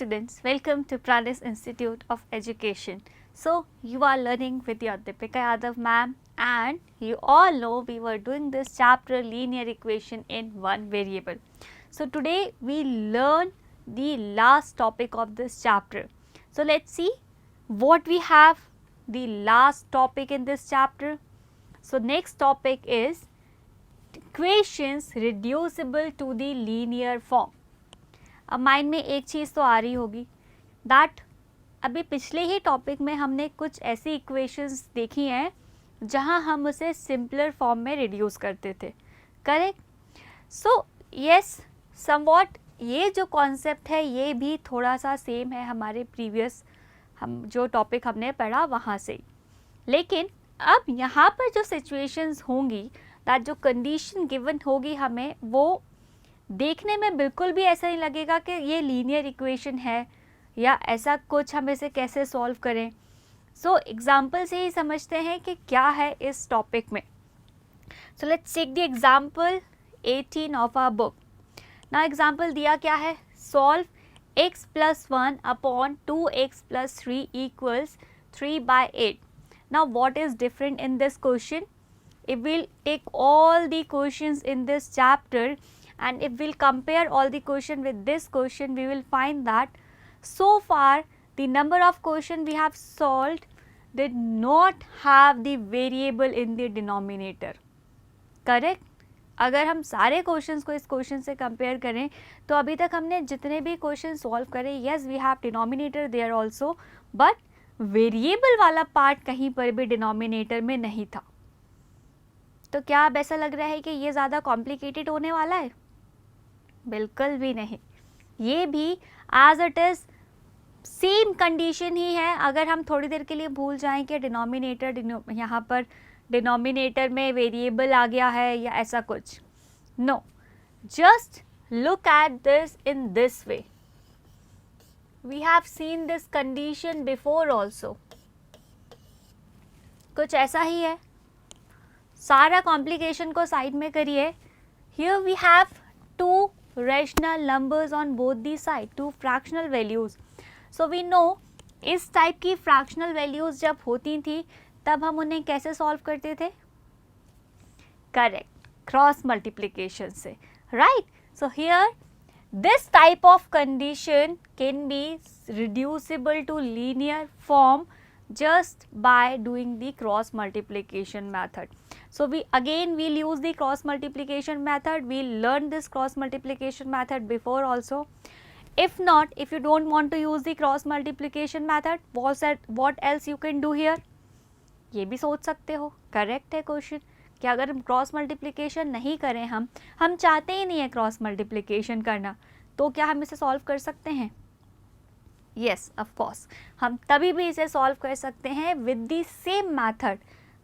students, welcome to Pranis Institute of Education. So you are learning with your Deepika Yadav ma'am, and you all know we were doing this chapter linear equation in one variable. So today we learn the last topic of this chapter. So let's see what we have the last topic in this chapter. So next topic is equations reducible to the linear form. अब mind में एक चीज़ तो आ रही होगी that अभी पिछले ही topic में हमने कुछ ऐसी इक्वेशंस देखी हैं जहां हम उसे सिंपलर फॉर्म में रिड्यूस करते थे, करेक्ट? सो यस, समवॉट ये जो कॉन्सेप्ट है ये भी थोड़ा सा सेम है हमारे प्रीवियस हम जो टॉपिक हमने पढ़ा वहाँ से, लेकिन अब यहाँ पर जो सिचुएशंस होंगी दैट जो कंडीशन गिवन होगी हमें वो देखने में बिल्कुल भी ऐसा नहीं लगेगा कि ये लीनियर इक्वेशन है या ऐसा कुछ, हम इसे कैसे सॉल्व करें. सो एग्जाम्पल से ही समझते हैं कि क्या है इस टॉपिक में. So let's take the example 18 of our book. ना एग्जाम्पल दिया क्या है, solve x plus 1 upon 2x plus 3 equals 3/8. Now what is different in this question? If we'll take all the questions in this chapter and if we'll compare all the question with this question, we will find that so far the number of question we have solved did not have the variable in the denominator, correct? अगर हम सारे questions को इस question से compare करें तो अभी तक हमने जितने भी क्वेश्चन सॉल्व करे, yes we have denominator there also, but variable वाला पार्ट कहीं पर भी डिनोमिनेटर में नहीं था. तो क्या अब ऐसा लग रहा है कि ये ज़्यादा कॉम्प्लिकेटेड होने वाला है? बिल्कुल भी नहीं. ये भी as it is same condition ही है. अगर हम थोड़ी देर के लिए भूल जाएं कि डिनोमिनेटर यहाँ पर डिनोमिनेटर में वेरिएबल आ गया है या ऐसा कुछ, no, just look at this in this way. We have seen this condition before also. कुछ ऐसा ही है. सारा कॉम्प्लिकेशन को साइड में करिए. Here we have to rational numbers on both the side, two fractional values. So we know इस type की fractional values जब होती थी तब हम उन्हें कैसे सॉल्व करते थे? करेक्ट, क्रॉस मल्टीप्लिकेशन से, right? So here this type of condition can be reducible to linear form just by doing the cross multiplication method. So we'll use the cross multiplication method. We learned this cross multiplication method before also. If not, if you don't want to use the cross multiplication method, what else you can do here? ये भी सोच सकते हो, correct है question, कि अगर हम cross multiplication नहीं करें, हम चाहते ही नहीं है क्रॉस मल्टीप्लिकेशन करना, तो क्या हम इसे सॉल्व कर सकते हैं? यस, ऑफ कोर्स, हम तभी भी इसे सॉल्व कर सकते हैं विद द सेम मेथड.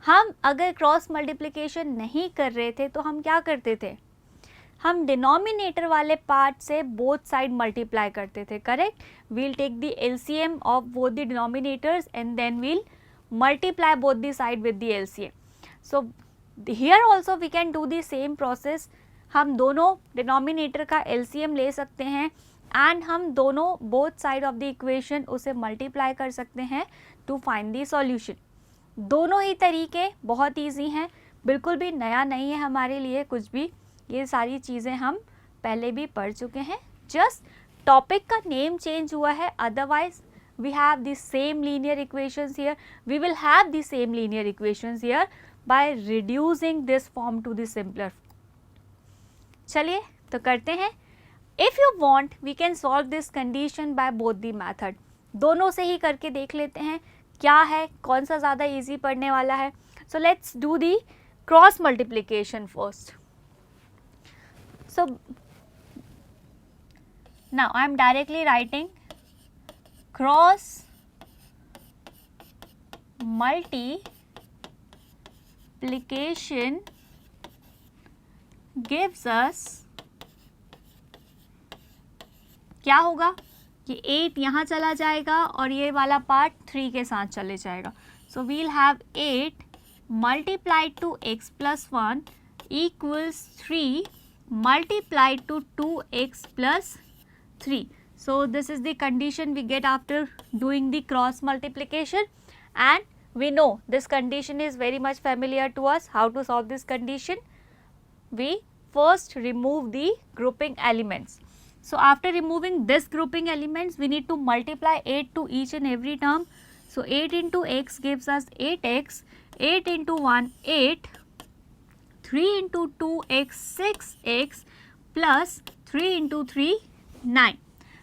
हम अगर क्रॉस मल्टीप्लिकेशन नहीं कर रहे थे तो हम क्या करते थे? हम डिनोमिनेटर वाले पार्ट से बोथ साइड मल्टीप्लाई करते थे, correct? We'll take the LCM of both the denominators and then we'll multiply both the side with the LCM. So here also we can do the same process. हम दोनों denominator का LCM ले सकते हैं and हम दोनों both side of the equation उसे multiply कर सकते हैं टू फाइंड द सॉल्यूशन. दोनों ही तरीके बहुत इजी हैं, बिल्कुल भी नया नहीं है हमारे लिए कुछ भी. ये सारी चीज़ें हम पहले भी पढ़ चुके हैं, जस्ट टॉपिक का नेम चेंज हुआ है. Otherwise we have the same linear equations here. We will have the same linear equations here by reducing this form to the simpler. चलिए तो करते हैं. If you want, we can solve this condition by both the method. दोनों से ही करके देख लेते हैं क्या है, कौन सा ज़्यादा इजी पड़ने वाला है. So let's do the cross multiplication first. So now I am directly writing cross multiplication gives us, क्या होगा कि 8 यहाँ चला जाएगा और ये वाला पार्ट 3 के साथ चले जाएगा. So we'll have 8 multiplied to x plus 1 equals 3 multiplied to 2x plus 3. So this is the condition we get after doing the cross multiplication, and we know this condition is very much familiar to us. How to solve this condition? We first remove the grouping elements. So after removing this grouping elements, we need to multiply 8 to each and every term. So 8 into x gives us 8x, 8 into 1 8, 3 into 2x 6x, plus 3 into 3 9.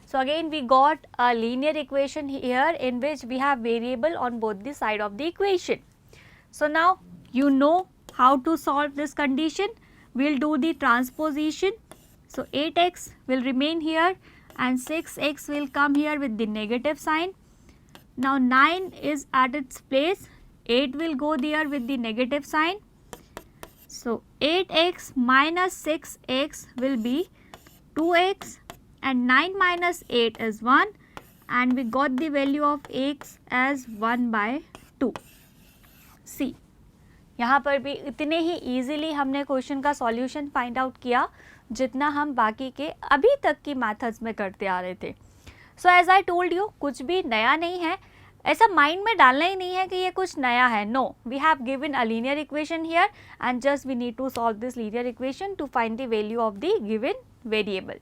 So again we got a linear equation here in which we have variable on both the side of the equation. So now you know how to solve this condition. We will do the transposition. So 8x will remain here and 6x will come here with the negative sign. Now 9 is at its place, 8 will go there with the negative sign. So 8x minus 6x will be 2x, and 9 minus 8 is 1, and we got the value of x as 1 by 2. See, यहाँ पर भी इतने ही easily हमने question का solution find out किया जितना हम बाकी के अभी तक की मेथड्स में करते आ रहे थे. So as I told you, कुछ भी नया नहीं है, ऐसा माइंड में डालना ही नहीं है कि ये कुछ नया है. No, we have given a linear equation here and just we need to solve this linear equation to find the value of the given variable.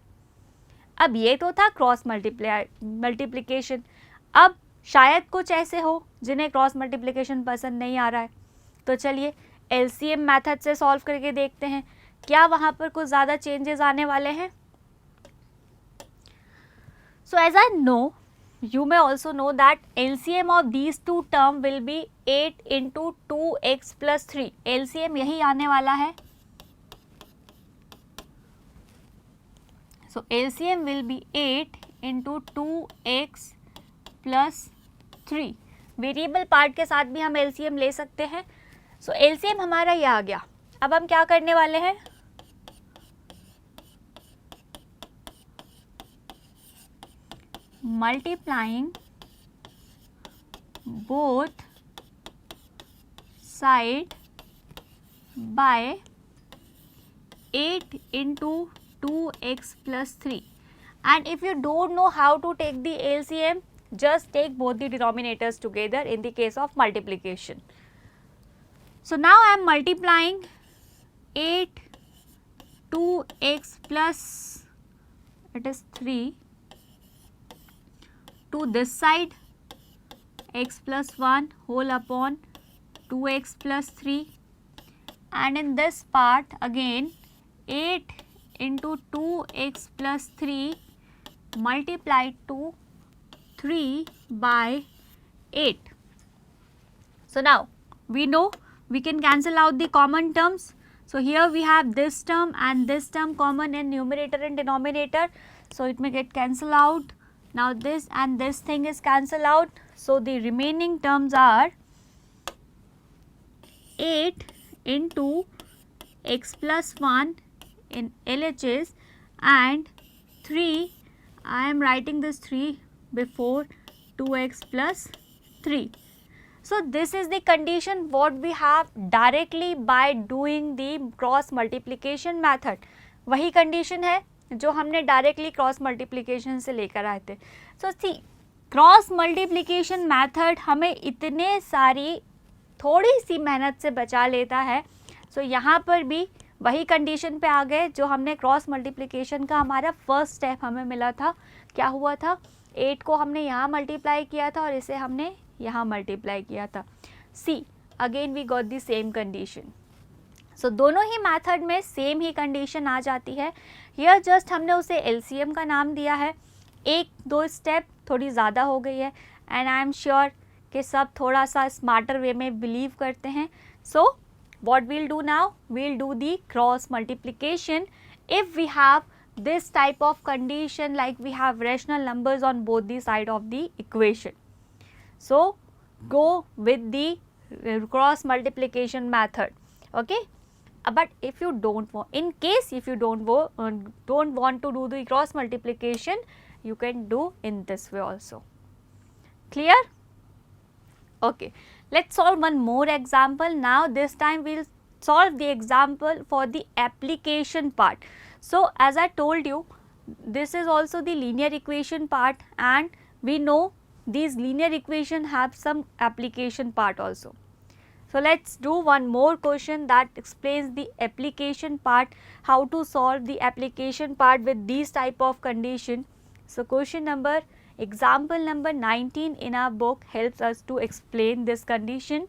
अब ये तो था क्रॉस मल्टीप्लिकेशन. अब शायद कुछ ऐसे हो जिन्हें क्रॉस मल्टीप्लिकेशन पसंद नहीं आ रहा है, तो चलिए एलसीएम मेथड से सॉल्व करके देखते हैं क्या वहाँ पर कुछ ज़्यादा चेंजेस आने वाले हैं. So as I know, you may also know that LCM of these two term will be 8 into 2x plus 3. LCM यही आने वाला है. So LCM will be 8 into 2x plus 3. Variable part के साथ भी हम LCM ले सकते हैं. So LCM हमारा ये आ गया. अब हम क्या करने वाले हैं? Multiplying both side by 8 into 2x plus 3, and if you don't know how to take the LCM, just take both the denominators together in the case of multiplication. So now I am multiplying 8 2x plus, it is 3, to this side, x plus 1 whole upon 2x plus 3, and in this part again 8 into 2x plus 3 multiplied to 3 by 8. So now we know we can cancel out the common terms. So here we have this term and this term common in numerator and denominator, so it may get cancelled out. Now this and this thing is cancelled out, so the remaining terms are 8 into x plus 1 in LHS and 3, I am writing this 3 before 2x plus 3. So this is the condition what we have directly by doing the cross multiplication method. वही condition है जो हमने directly cross multiplication से लेकर आए थे. सो सी, cross multiplication method हमें इतने सारी थोड़ी सी मेहनत से बचा लेता है. सो यहाँ पर भी वही कंडीशन पे आ गए जो हमने क्रॉस मल्टीप्लिकेशन का हमारा फर्स्ट स्टेप हमें मिला था. क्या हुआ था? 8 को हमने यहाँ मल्टीप्लाई किया था और इसे हमने यहाँ मल्टीप्लाई किया था. See, again we got the same condition. So दोनों ही मेथड में सेम ही कंडीशन आ जाती है. हियर जस्ट हमने उसे एलसीएम का नाम दिया है. एक दो स्टेप थोड़ी ज़्यादा हो गई है एंड आई एम श्योर कि सब थोड़ा सा स्मार्टर वे में बिलीव करते हैं. So what we'll do now, we'll do the cross multiplication if we have this type of condition, like we have rational numbers on both the side of the equation. So go with the cross multiplication method. Okay. But if you don't want, in case if you don't want to do the cross multiplication, you can do in this way also. Clear? Okay, let's solve one more example. Now this time we will solve the example for the application part. So as I told you, this is also the linear equation part, and we know these linear equation have some application part also. So let's do one more question that explains the application part, how to solve the application part with these type of condition. So example number 19 in our book helps us to explain this condition.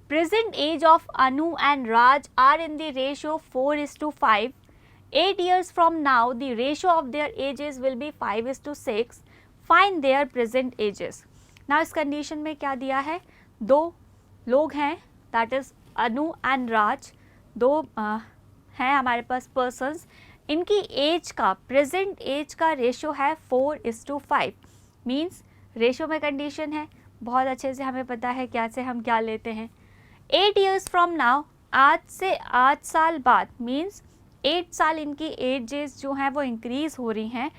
Present age of Anu and Raj are in the ratio 4:5. 8 years from now, the ratio of their ages will be 5:6. Find their present ages. Now इस condition में क्या दिया है, दो लोग हैं, that is Anu and राज, दो हैं हमारे पास पर्सन्स, इनकी एज का, प्रेजेंट एज का रेशो है 4:5. मीन्स रेशो में कंडीशन है, बहुत अच्छे से हमें पता है क्या से हम क्या लेते हैं. 8 years from now, आज से 8 साल बाद, मीन्स 8 साल इनकी एजेस जो हैं वो इंक्रीज हो रही हैं,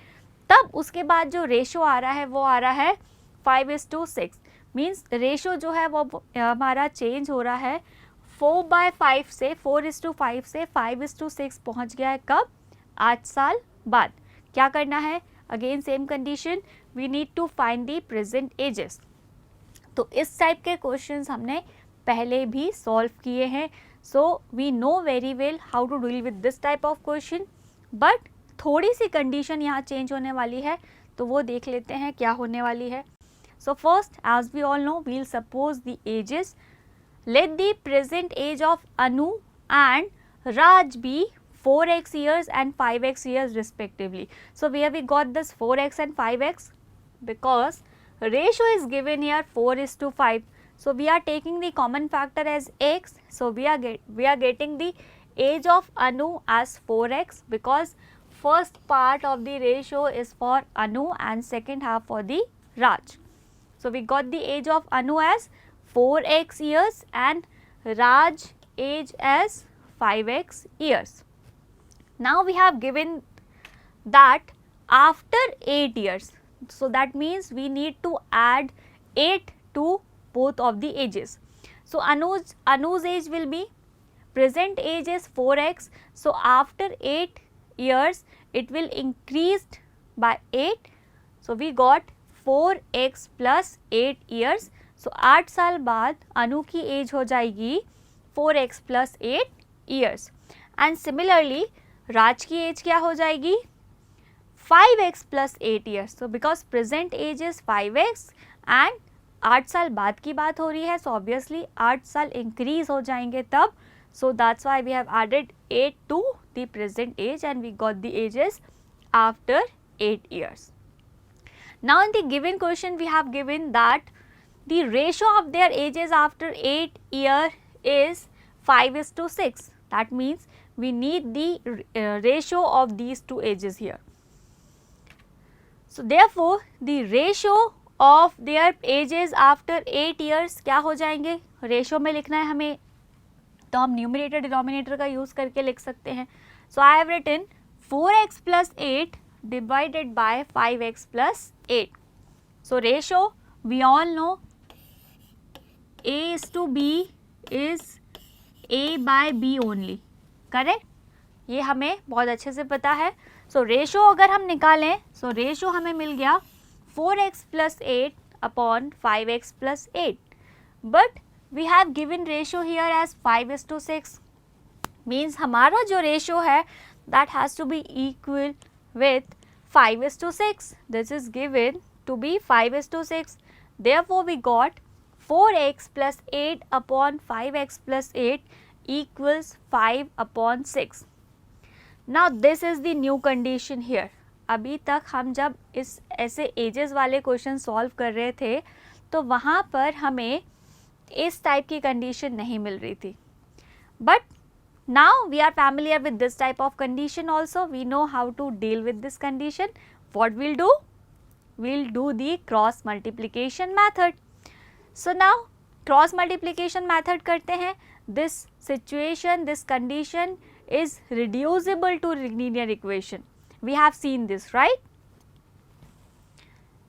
तब उसके बाद जो रेशो आ रहा है वो आ रहा है 5:6. मीन्स रेशो जो है वो हमारा चेंज हो रहा है 4/5 से 4:5 से 5:6 पहुंच गया है. कब? 8 साल बाद. क्या करना है? Again same condition, we need to find the present ages. तो इस टाइप के क्वेश्चंस हमने पहले भी सॉल्व किए हैं. So we know very well how to deal with this type of question, but थोड़ी सी कंडीशन यहाँ चेंज होने वाली है, तो वो देख लेते हैं क्या होने वाली है. So first, as we all know, we'll suppose the ages. Let the present age of Anu and Raj be 4x years and 5x years respectively. So where we got this 4x and 5x? Because ratio is given here 4:5. So we are taking the common factor as x. So we are getting the age of Anu as 4x, because first part of the ratio is for Anu and second half for the Raj. So we got the age of Anu as 4x years and Raj age as 5x years. Now we have given that after 8 years. So that means we need to add 8 to both of the ages. So Anu's age will be, present age is 4x. So after 8 years it will increase by 8. So we got 4x plus 8 years. So 8 साल बाद अनु की as हो जाएगी 4x plus 8 years. And similarly राज की as क्या हो जाएगी? 5x plus 8 years. So because present age is 5x and 8 साल बाद की बात हो रही है, so obviously 8 साल increase हो जाएंगे तब. So that's why we have added 8 to the present age and we got the ages after 8 years. Now in the given question we have given that the ratio of their ages after 8 years is 5:6. That means we need the ratio of these two ages here. So therefore the ratio of their ages after 8 years क्या हो जाएंगे? Ratio में लिखना है हमें, तो हम numerator denominator का यूज करके लिख सकते हैं. So I have written 4x plus 8 divided by 5x plus 8. So ratio we all know A is to B is A by B only, correct? ये हमें बहुत अच्छे से पता है. So रेशो अगर हम निकालें, so रेशो हमें मिल गया 4x plus 8 upon 5x plus 8. But we have given ratio here as 5:6. Means हमारा जो रेशो है that has to be equal with 5:6. This is given to be 5:6. Therefore we got 4x plus 8 upon 5x plus 8 equals 5/6. Now this is the new condition here. अभी तक हम जब इस ऐसे edges वाले क्वेश्चन सॉल्व कर रहे थे तो वहाँ पर हमें इस टाइप की कंडीशन नहीं मिल रही थी. But now we are familiar with this type of condition also. We know how to deal with this condition. What we'll do? We'll do the cross multiplication method. So now cross multiplication method करते हैं. This situation, this condition is reducible to linear equation. We have seen this, right?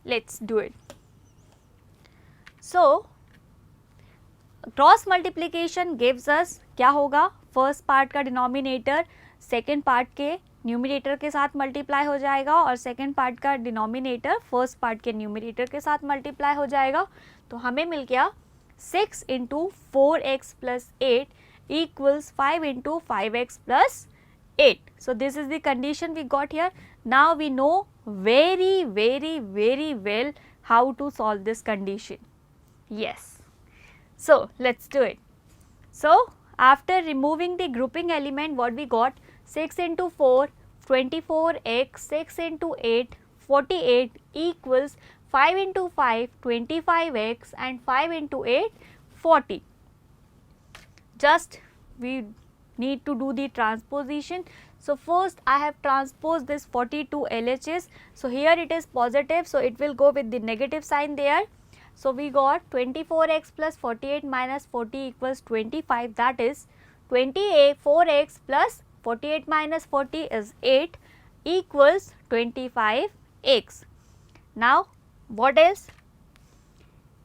Let's do it. So cross multiplication gives us क्या होगा? First part का denominator second part के numerator के साथ multiply हो जाएगा और सेकेंड पार्ट का डिनोमिनेटर फर्स्ट पार्ट के न्यूमरेटर के साथ मल्टीप्लाई हो जाएगा. तो हमें मिल गया 6 into 4x plus 8 equals 5 into 5x plus 8. So this is the condition we got here. Now we know very well how to solve this condition. Yes. So let's do it. So after removing the grouping element, what we got? 6 into 4, 24x, 6 into 8, 48 equals 5 into 5, 25x and 5 into 8, 40. Just we need to do the transposition. So first I have transposed this 42 LHS. So here it is positive, so it will go with the negative sign there. So we got 24x plus 48 minus 40 equals 25, that is 4x plus 48 minus 40 is 8 equals 25x. Now what else?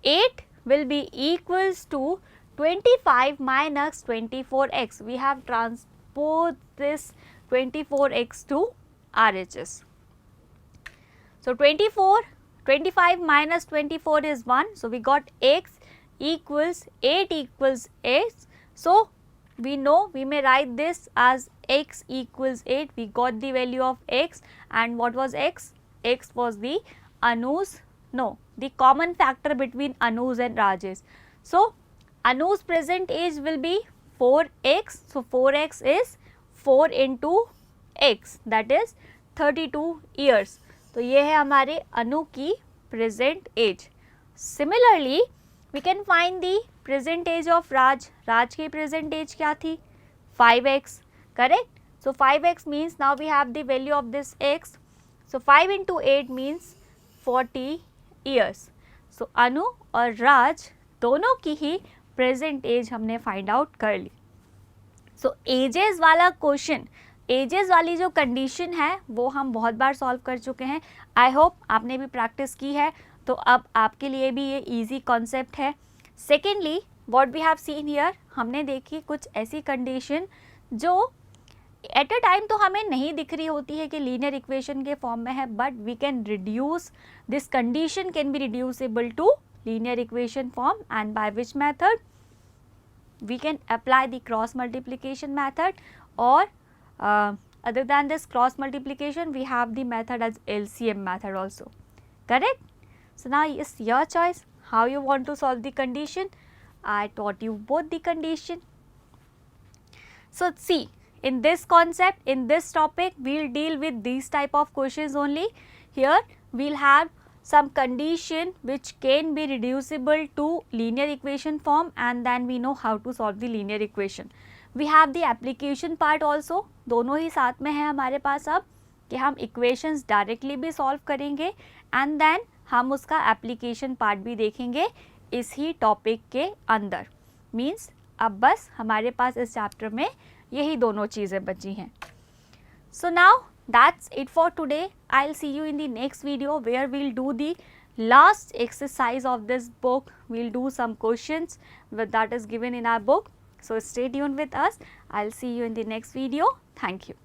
8 will be equals to 25 minus 24x. We have transposed this 24x to RHS. So 25 minus 24 is 1. So we got x equals 8 equals x. So we know we may write this as x equals 8. We got the value of x, and what was x? X was the Anu's, no, the common factor between Anu's and Rajesh. So Anu's present age will be 4x. So 4x is 4 into x, that is 32 years. तो ये है हमारे अनु की present age. Similarly, we can find the present age of Raj. Raj की present age क्या थी? 5x, correct? So 5x means now we have the value of this x. So 5 into 8 means 40 years. So अनु और राज दोनों की ही present age हमने find out कर ली. So ages वाला question, edges वाली जो कंडीशन है वो हम बहुत बार सॉल्व कर चुके हैं. आई होप आपने भी प्रैक्टिस की है, तो अब आपके लिए भी ये इजी कॉन्सेप्ट है. Secondly what we have seen here, हमने देखी कुछ ऐसी कंडीशन जो एट अ टाइम तो हमें नहीं दिख रही होती है कि लीनियर इक्वेशन के फॉर्म में है, but we can reduce this condition, can be reducible to linear equation form, and by which method we can apply the cross multiplication method, or other than this cross multiplication we have the method as LCM method also, correct? So now it's your choice how you want to solve the condition. I taught you both the condition. So see, in this concept, in this topic we will deal with these type of questions only. Here we will have some condition which can be reducible to linear equation form, and then we know how to solve the linear equation. We have the application part also. दोनों ही साथ में है हमारे पास अब कि हम equations directly भी solve करेंगे, and then हम उसका application part भी देखेंगे इस ही topic के अंदर. Means अब बस हमारे पास इस chapter में यही दोनों चीज़ें बची हैं. So now that's it for today. I'll see you in the next video where we'll do the last exercise of this book. We'll do some questions that is given in our book. So stay tuned with us. I'll see you in the next video. Thank you.